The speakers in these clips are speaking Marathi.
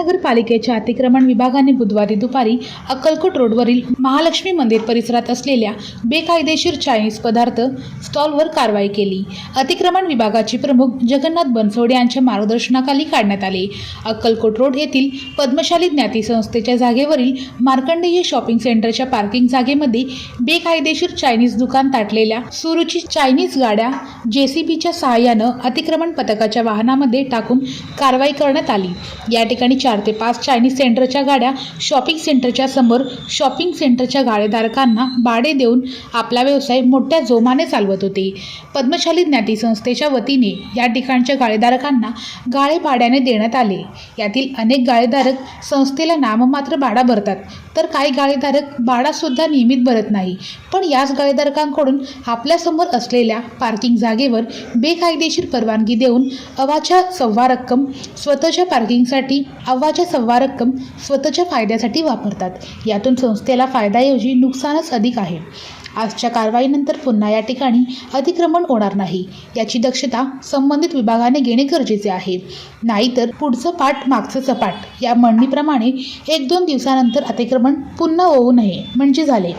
महानगरपालिकेच्या अतिक्रमण विभागाने बुधवारी दुपारी अक्कलकोट रोडवरील महालक्ष्मी मंदिर परिसरात असलेल्या बेकायदेशीर चायनीज पदार्थ स्टॉलवर कारवाई केली। अतिक्रमण विभागाचे प्रमुख जगन्नाथ बनसोडे यांच्या मार्गदर्शनाखाली काढण्यात आले। अक्कलकोट रोड येथील पद्मशाली ज्ञाती संस्थेच्या जागेवरील मार्कंडेय शॉपिंग सेंटरच्या पार्किंग जागेमध्ये बेकायदेशीर चायनीज दुकान ताटलेल्या सुरुची चायनीज गाड्या जेसीबीच्या सहाय्याने अतिक्रमण पथकाच्या वाहनामध्ये टाकून कारवाई करण्यात आली। या ठिकाणी 4 ते 5 चायनीज सेंटरच्या गाड्या शॉपिंग सेंटरच्या समोर शॉपिंग सेंटरच्या गाळेधारकांना भाडे देऊन आपला व्यवसाय मोठ्या जोमाने चालवत होते। पद्मशाली ज्ञाती संस्थेच्या वतीने या ठिकाणच्या गाळेधारकांना गाळे भाड्याने देण्यात आले। यातील अनेक गाळेधारक संस्थेला नाममात्र भाडा भरतात, तर काही गाळेधारक भाडा सुद्धा नियमित भरत नाही। पण याच गाळेधारकांकडून आपल्या समोर असलेल्या पार्किंग जागेवर बेकायदेशीर परवानगी देऊन अव्वाच्या सव्वा रक्कम स्वतःच्या पार्किंगसाठी अव्वाच्या सव्वा रक्कम स्वतःच्या फायद्यासाठी वापरतात। यातून संस्थेला फायद्याऐवजी नुकसानच अधिक आहे। आजच्या कारवाईनंतर पुन्हा या ठिकाणी अतिक्रमण होणार नाही याची दक्षता संबंधित विभागाने घेणे गरजेचे आहे। नाहीतर पुढचं पाठ मागचं सपाट या म्हणणीप्रमाणे 1-2 दिवसानंतर अतिक्रमण पुन्हा होऊ नये म्हणजे झाले।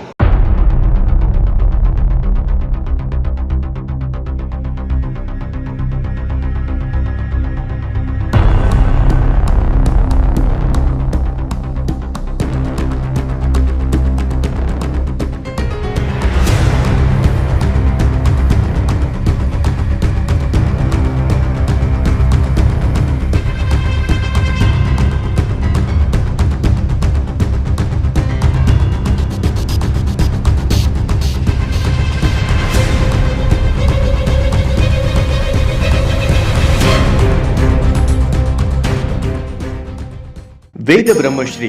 वेद ब्रह्मश्री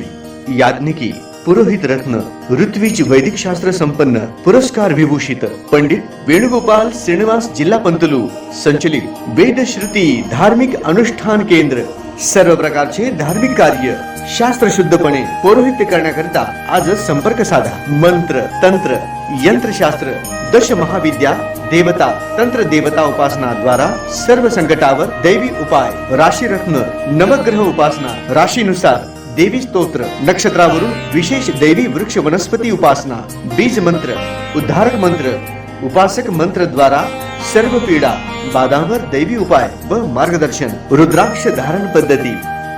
याज्ञिकी पुरोहित रत्न ऋत्विज वैदिक शास्त्र संपन्न पुरस्कार विभूषित पंडित वेणुगोपाल श्रीनिवास जिल्हा पंतलू संचलित वेद श्रुती धार्मिक अनुष्ठान केंद्र सर्व प्रकारचे धार्मिक कार्य शास्त्र शुद्धपणे पौरोहित्य करण्याकरिता आजच संपर्क साधा। मंत्र तंत्र यंत्रशास्त्र दश महाविद्या देवता तंत्र देवता उपासना द्वारा सर्व संकटावर दैवी उपाय, राशी रत्न नवग्रह उपासना, राशीनुसार देवी स्तोत्र, नक्षत्रावरून विशेष दैवी वृक्ष वनस्पती उपासना, बीज मंत्र, उद्धारक मंत्र, उपासक मंत्र द्वारा सर्व पीडा बाधांवर दैवी उपाय व मार्गदर्शन, रुद्राक्ष धारण पद्धती,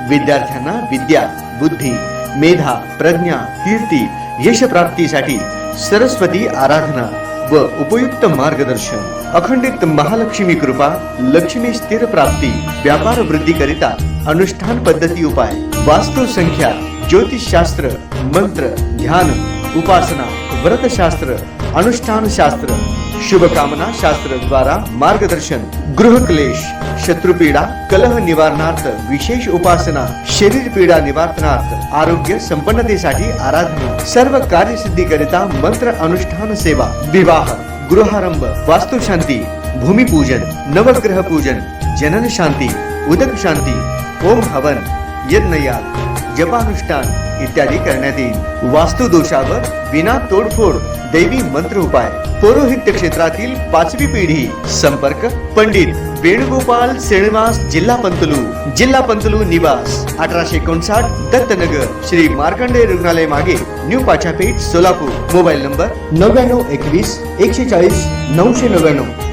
विद्यार्थ्यांना विद्या बुद्धी मेधा प्रज्ञा कीर्ती यश प्राप्तीसाठी सरस्वती आराधना व उपयुक्त मार्गदर्शन, अखंडित महालक्ष्मी कृपा लक्ष्मी स्थिर प्राप्ती व्यापार वृद्धि करिता अनुष्ठान पद्धती उपाय, वास्तु संख्या ज्योतिष शास्त्र मंत्र ध्यान उपासना व्रत शास्त्र अनुष्ठान शास्त्र शुभकामना शास्त्र द्वारा मार्गदर्शन, गृह क्लेश शत्रुपीडा कलह निवारणार्थ विशेष उपासना, शरीर पीडा निवारणार्थ आरोग्य संपन्नतेसाठी आराधना, सर्व कार्यसिद्धी करिता मंत्र अनुष्ठान सेवा, विवाह गृहारंभ वास्तुशांती भूमिपूजन नवग्रह पूजन जनन शांती उदक शांती ओम हवन यज्ञयाग जपानुष्ठान इत्यादी करण्यात येईल। वास्तु दोषावर विना तोडफोड दैवी मंत्र उपाय, पौरोहित्य क्षेत्रातील 5वी पिढी। संपर्क पंडित वेणुगोपाल श्रीनिवास जिल्हा पंतलू निवास 1859 दत्तनगर श्री मार्कंडेय रुग्णालय मागे new Pachapeth Solapur. Mobile number 9921 140 999।